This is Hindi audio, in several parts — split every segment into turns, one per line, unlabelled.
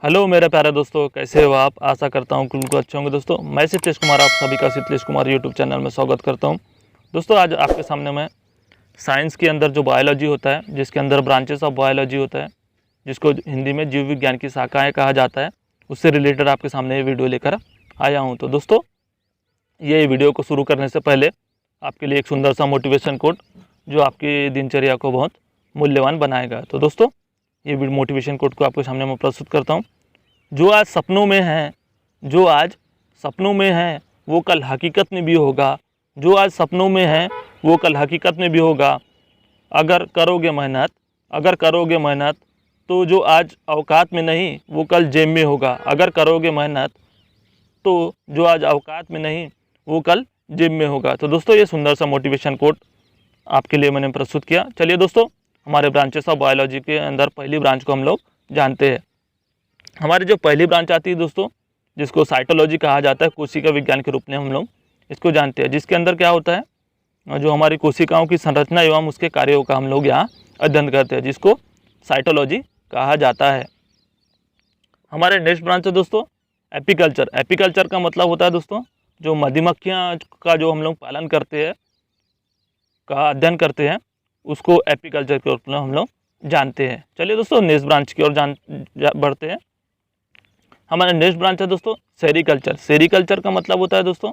हेलो मेरे प्यारे दोस्तों, कैसे हो आप। आशा करता हूँ कि बिल्कुल अच्छे होंगे। दोस्तों मैं शीतलेश कुमार आप सभी का शीतलेश कुमार यूट्यूब चैनल में स्वागत करता हूँ। दोस्तों आज आपके सामने मैं साइंस के अंदर जो बायोलॉजी होता है, जिसके अंदर ब्रांचेस ऑफ बायोलॉजी होता है, जिसको हिंदी में जीव विज्ञान की शाखाएँ कहा जाता है, उससे रिलेटेड आपके सामने ये वीडियो लेकर आया हूँ। तो दोस्तों ये वीडियो को शुरू करने से पहले आपके लिए एक सुंदर सा मोटिवेशन कोट जो आपकी दिनचर्या को बहुत मूल्यवान बनाएगा। तो दोस्तों ये मोटिवेशन कोट को आपके सामने मैं प्रस्तुत करता हूँ। जो आज सपनों में है वो कल हकीकत में भी होगा। जो आज सपनों में है वो कल हकीकत में भी होगा। अगर करोगे मेहनत तो जो आज औकात में नहीं वो कल जेब में होगा। अगर करोगे मेहनत तो जो आज औकात में नहीं वो कल जेब में होगा। तो दोस्तों ये सुंदर सा मोटिवेशन कोट आपके लिए मैंने प्रस्तुत किया। चलिए दोस्तों हमारे ब्रांचेस ऑफ बायोलॉजी के अंदर पहली ब्रांच को हम लोग जानते हैं। हमारी जो पहली ब्रांच आती है दोस्तों, जिसको साइटोलॉजी कहा जाता है, कोशिका विज्ञान के रूप में हम लोग इसको जानते हैं, जिसके अंदर क्या होता है, जो हमारी कोशिकाओं की संरचना एवं उसके कार्यों का हम लोग यहाँ अध्ययन करते हैं, जिसको साइटोलॉजी कहा जाता है। हमारे नेक्स्ट ब्रांच है दोस्तों एपीकल्चर। एपीकल्चर का मतलब होता है दोस्तों जो मधुमक्खियाँ का जो हम लोग पालन करते हैं, का अध्ययन करते हैं, उसको एपीकल्चर के रूप में हम लोग जानते हैं। चलिए दोस्तों नेक्स्ट ब्रांच की ओर बढ़ते हैं। हमारा नेक्स्ट ब्रांच है दोस्तों सेरीकल्चर। सेरीकल्चर का मतलब होता है दोस्तों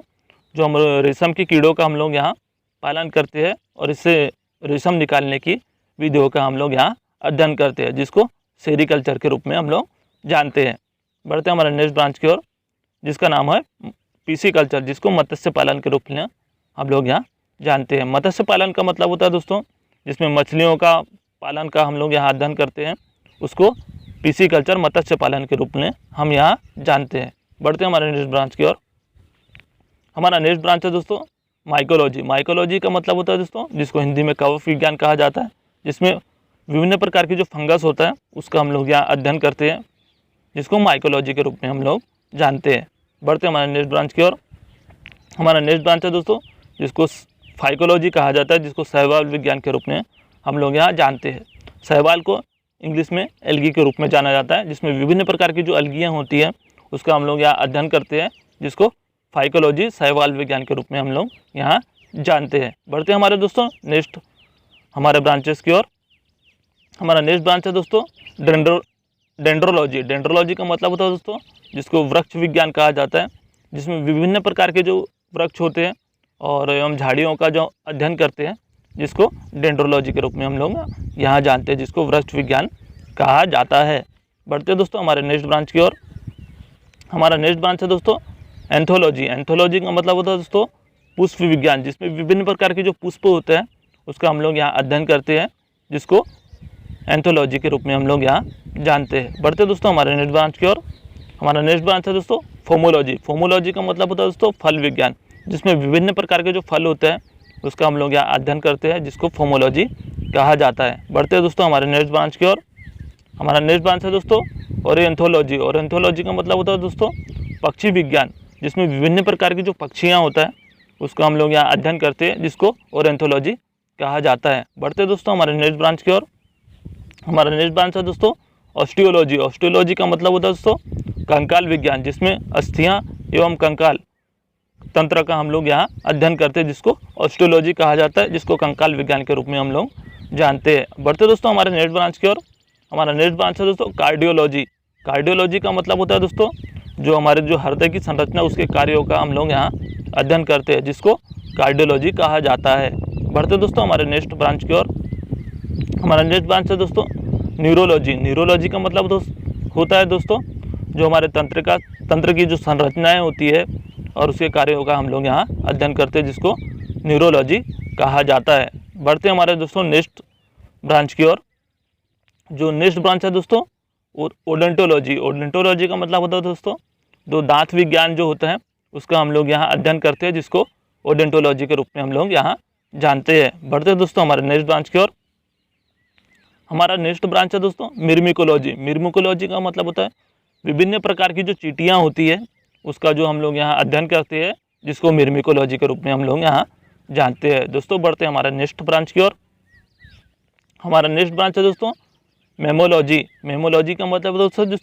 जो हम रेशम की कीड़ों का हम लोग यहाँ पालन करते हैं और इससे रेशम निकालने की विधियों का हम लोग यहाँ अध्ययन करते हैं, जिसको सेरीकल्चर के रूप में हम लोग जानते हैं। बढ़ते हैं हमारे नेक्स्ट ब्रांच की ओर, जिसका नाम है पीसीकल्चर, जिसको मत्स्य पालन के रूप में हम लोग यहाँ जानते हैं। मत्स्य पालन का मतलब होता है दोस्तों जिसमें मछलियों का पालन का हम लोग यहाँ अध्ययन करते हैं, उसको पीसीकल्चर मत्स्य पालन के रूप में हम यहाँ जानते हैं। बढ़ते हैं हमारे नेक्स्ट ब्रांच की ओर। हमारा नेक्स्ट ब्रांच है दोस्तों माइकोलॉजी। माइकोलॉजी का मतलब होता है दोस्तों जिसको हिंदी में कवक विज्ञान कहा जाता है, जिसमें विभिन्न प्रकार की जो फंगस होता है उसका हम लोग यहाँ अध्ययन करते हैं, जिसको माइकोलॉजी के रूप में हम लोग जानते हैं। बढ़ते हैं हमारे नेक्स्ट ब्रांच की ओर। हमारा नेक्स्ट ब्रांच है दोस्तों जिसको फाइकोलॉजी कहा जाता है, जिसको शैवाल विज्ञान के रूप में हम लोग यहाँ जानते हैं। शैवाल को इंग्लिश में एल्गी के रूप में जाना जाता है, जिसमें विभिन्न प्रकार की जो अलगियाँ होती हैं उसका हम लोग यहाँ अध्ययन करते हैं, जिसको फाइकोलॉजी शैवाल विज्ञान के रूप में हम लोग यहाँ जानते हैं। बढ़ते हैं हमारे दोस्तों नेक्स्ट हमारे ब्रांचेस की ओर। हमारा नेक्स्ट ब्रांच है दोस्तों डेंड्रोलॉजी। डेंड्रोलॉजी का मतलब होता है दोस्तों जिसको वृक्ष विज्ञान कहा जाता है, जिसमें विभिन्न प्रकार के जो वृक्ष होते हैं और एवं झाड़ियों का जो अध्ययन करते हैं, जिसको डेंड्रोलॉजी के रूप में हम लोग यहाँ जानते हैं, जिसको वृक्ष विज्ञान कहा जाता है। बढ़ते हैं दोस्तों हमारे नेक्स्ट ब्रांच की ओर। हमारा नेक्स्ट ब्रांच है दोस्तों एंथोलॉजी। एंथोलॉजी का मतलब होता है दोस्तों पुष्प विज्ञान, जिसमें विभिन्न प्रकार के जो पुष्प होते हैं उसका हम लोग यहाँ अध्ययन करते हैं, जिसको एंथोलॉजी के रूप में हम लोग यहाँ जानते हैं। बढ़ते हैं दोस्तों हमारे नेक्स्ट ब्रांच की ओर। हमारा नेक्स्ट ब्रांच है दोस्तों फोमोलॉजी। फोमोलॉजी का मतलब होता है दोस्तों फल विज्ञान, जिसमें विभिन्न प्रकार के जो फल होते हैं उसका हम लोग यहाँ अध्ययन करते हैं, जिसको फोमोलॉजी कहा जाता है। बढ़ते हैं दोस्तों हमारे नेक्स्ट ब्रांच की ओर। हमारा नेक्स्ट ब्रांच है दोस्तों ओरिएंथोलॉजी। ओरिएंथोलॉजी का मतलब होता है दोस्तों पक्षी विज्ञान, जिसमें विभिन्न प्रकार की जो पक्षियाँ होता है उसका हम लोग यहाँ अध्ययन करते हैं, जिसको ओरिएंथोलॉजी कहा जाता है। बढ़ते हैं दोस्तों हमारे नेक्स्ट ब्रांच की ओर। हमारा नेक्स्ट ब्रांच है दोस्तों ऑस्टियोलॉजी। ऑस्टियोलॉजी का मतलब होता है दोस्तों कंकाल विज्ञान, जिसमें अस्थियाँ एवं कंकाल तंत्र का हम लोग यहाँ अध्ययन करते हैं, जिसको ऑस्टियोलॉजी कहा जाता है, जिसको कंकाल विज्ञान के रूप में हम लोग जानते हैं। बढ़ते दोस्तों हमारे नेक्स्ट ब्रांच की ओर। हमारा नेक्स्ट ब्रांच है दोस्तों कार्डियोलॉजी। कार्डियोलॉजी का मतलब होता है दोस्तों जो हमारे जो हृदय की संरचना उसके कार्यों का हम लोग यहाँ अध्ययन करते हैं, जिसको कार्डियोलॉजी कहा जाता है। बढ़ते दोस्तों हमारे नेक्स्ट ब्रांच की ओर। हमारा नेक्स्ट ब्रांच है दोस्तों न्यूरोलॉजी। न्यूरोलॉजी का मतलब होता है दोस्तों जो हमारे तंत्र की जो संरचनाएँ होती है और उसके कार्यों का हम लोग यहाँ अध्ययन करते हैं, जिसको न्यूरोलॉजी कहा जाता है। बढ़ते हमारे दोस्तों नेक्स्ट ब्रांच की ओर। जो नेक्स्ट ब्रांच है दोस्तों ओडोंटोलॉजी। ओडोंटोलॉजी का मतलब होता है दोस्तों जो दांत विज्ञान जो होता है उसका हम लोग यहाँ अध्ययन करते हैं, जिसको ओडोंटोलॉजी के रूप में हम लोग यहाँ जानते हैं। बढ़ते दोस्तों हमारे नेक्स्ट ब्रांच की ओर। हमारा नेक्स्ट ब्रांच है दोस्तों मिर्मिकोलॉजी। मिर्मिकोलॉजी का मतलब होता है विभिन्न प्रकार की जो चींटियाँ होती है उसका जो हम लोग यहाँ अध्ययन करते हैं, जिसको मिर्मिकोलॉजी के रूप में हम लोग यहाँ जानते हैं। दोस्तों बढ़ते हैं हमारे नेक्स्ट ब्रांच की ओर। हमारा नेक्स्ट ब्रांच है दोस्तों मेमोलॉजी। मेमोलॉजी का मतलब दोस्तों जो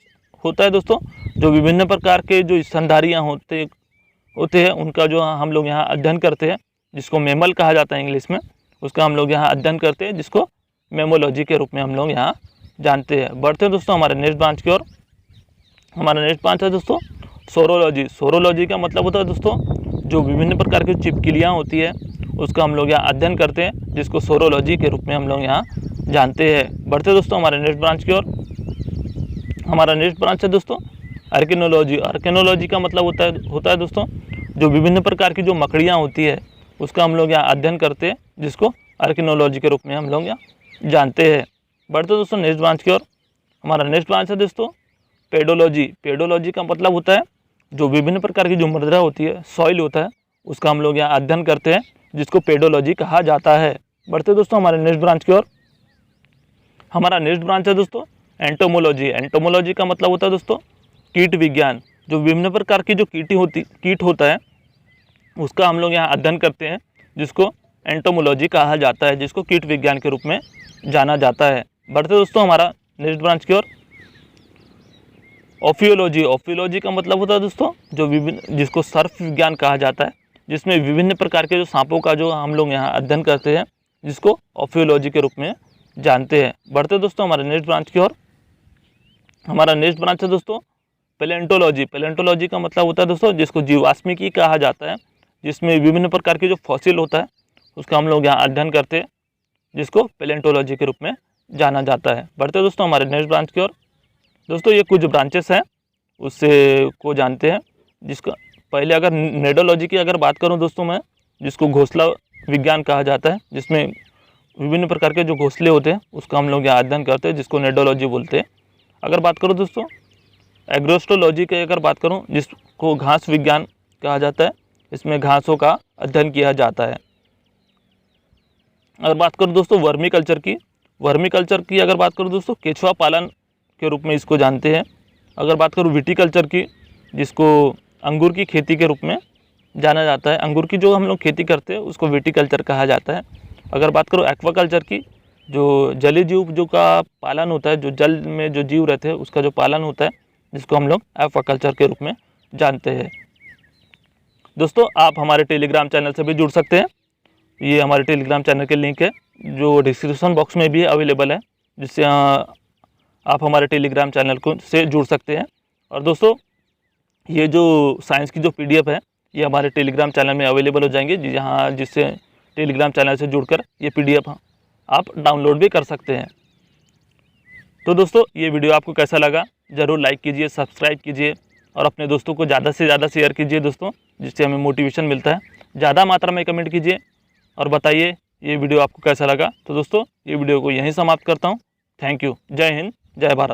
होता है दोस्तों, जो विभिन्न प्रकार के जो स्तनधारियाँ होते हैं उनका जो हम लोग यहाँ अध्ययन करते हैं, जिसको मैमल कहा जाता है इंग्लिश में, उसका हम लोग यहाँ अध्ययन करते हैं, जिसको मैमोलॉजी के रूप में हम लोग यहाँ जानते हैं। बढ़ते हैं दोस्तों हमारे नेक्स्ट ब्रांच की ओर। हमारा नेक्स्ट ब्रांच है दोस्तों सोरोलॉजी। सोरोलॉजी का मतलब होता है दोस्तों जो विभिन्न प्रकार की चिपकलियाँ होती है उसका हम लोग यहाँ अध्ययन करते हैं, जिसको सोरोलॉजी के रूप में हम लोग यहाँ जानते हैं। बढ़ते हैं दोस्तों हमारे नेक्स्ट ब्रांच की ओर। हमारा नेक्स्ट ब्रांच है दोस्तों आर्किनोलॉजी। आर्किनोलॉजी का मतलब होता है दोस्तों जो विभिन्न प्रकार की जो मकड़ियाँ होती है उसका हम लोग यहाँ अध्ययन करते हैं, जिसको आर्किनोलॉजी के रूप में हम लोग यहाँ जानते हैं। बढ़ते दोस्तों नेक्स्ट ब्रांच की ओर। हमारा नेक्स्ट ब्रांच है दोस्तों पेडोलॉजी। पेडोलॉजी का मतलब होता है जो विभिन्न प्रकार की जो मृदा होती है, सॉइल होता है, उसका हम लोग यहाँ अध्ययन करते हैं, जिसको पेडोलॉजी कहा जाता है। बढ़ते दोस्तों हमारे नेक्स्ट ब्रांच की ओर। हमारा नेक्स्ट ब्रांच है दोस्तों एंटोमोलॉजी। एंटोमोलॉजी का मतलब होता है दोस्तों कीट विज्ञान। जो विभिन्न प्रकार की जो कीट होता है उसका हम लोग यहाँ अध्ययन करते हैं, जिसको एंटोमोलॉजी कहा जाता है, जिसको कीट विज्ञान के रूप में जाना जाता है। बढ़ते दोस्तों हमारा नेक्स्ट ब्रांच की ओर ओफियोलॉजी। ओफियोलॉजी का मतलब होता है दोस्तों जो जिसको सर्प विज्ञान कहा जाता है, जिसमें विभिन्न प्रकार के जो सांपों का जो हम लोग यहाँ अध्ययन करते हैं, जिसको ओफियोलॉजी के रूप में जानते हैं। बढ़ते दोस्तों हमारे नेक्स्ट ब्रांच की ओर। हमारा नेक्स्ट ब्रांच है दोस्तों पैलेंटोलॉजी। पैलेंटोलॉजी का मतलब होता है दोस्तों जिसको जीवाश्मिकी कहा जाता है, जिसमें विभिन्न प्रकार के जो फॉसिल होता है उसका हम लोग यहाँ अध्ययन करते हैं, जिसको पैलेंटोलॉजी के रूप में जाना जाता है। बढ़ते दोस्तों हमारे नेक्स्ट ब्रांच की ओर। दोस्तों ये कुछ ब्रांचेस हैं उससे को जानते हैं, जिसका पहले अगर नेडोलॉजी की अगर बात करूं दोस्तों मैं, जिसको घोंसला विज्ञान कहा जाता है, जिसमें विभिन्न प्रकार के जो घोंसले होते हैं उसका हम लोग यहाँ अध्ययन करते हैं, जिसको नेडोलॉजी बोलते हैं। अगर बात करूँ दोस्तों एग्रोस्टोलॉजी की अगर बात करूँ, जिसको घास विज्ञान कहा जाता है, इसमें घासों का अध्ययन किया जाता है। अगर बात करूँ दोस्तों वर्मी कल्चर की अगर बात करूँ दोस्तों केचुआ पालन के रूप में इसको जानते हैं। अगर बात करूँ विटीकल्चर की, जिसको अंगूर की खेती के रूप में जाना जाता है, अंगूर की जो हम लोग खेती करते हैं उसको विटीकल्चर कहा जाता है। अगर बात करूँ एक्वाकल्चर की, जो जलीय जीव जो का पालन होता है, जो जल में जो जीव रहते हैं उसका जो पालन होता है, जिसको हम लोग एक्वाकल्चर के रूप में जानते हैं। दोस्तों आप हमारे टेलीग्राम चैनल से भी जुड़ सकते हैं। ये हमारे टेलीग्राम चैनल के लिंक है जो डिस्क्रिप्शन बॉक्स में भी अवेलेबल है, जिससे आप हमारे टेलीग्राम चैनल को से जुड़ सकते हैं। और दोस्तों ये जो साइंस की जो PDF है ये हमारे टेलीग्राम चैनल में अवेलेबल हो जाएंगे, जिससे टेलीग्राम चैनल से जुड़कर ये PDF आप डाउनलोड भी कर सकते हैं। तो दोस्तों ये वीडियो आपको कैसा लगा ज़रूर लाइक कीजिए, सब्सक्राइब कीजिए और अपने दोस्तों को ज़्यादा से ज़्यादा शेयर कीजिए दोस्तों, जिससे हमें मोटिवेशन मिलता है। ज़्यादा मात्रा में कमेंट कीजिए और बताइए ये वीडियो आपको कैसा लगा। तो दोस्तों ये वीडियो को यहीं समाप्त करता हूँ। Thank you. जय हिंद, जय भारत।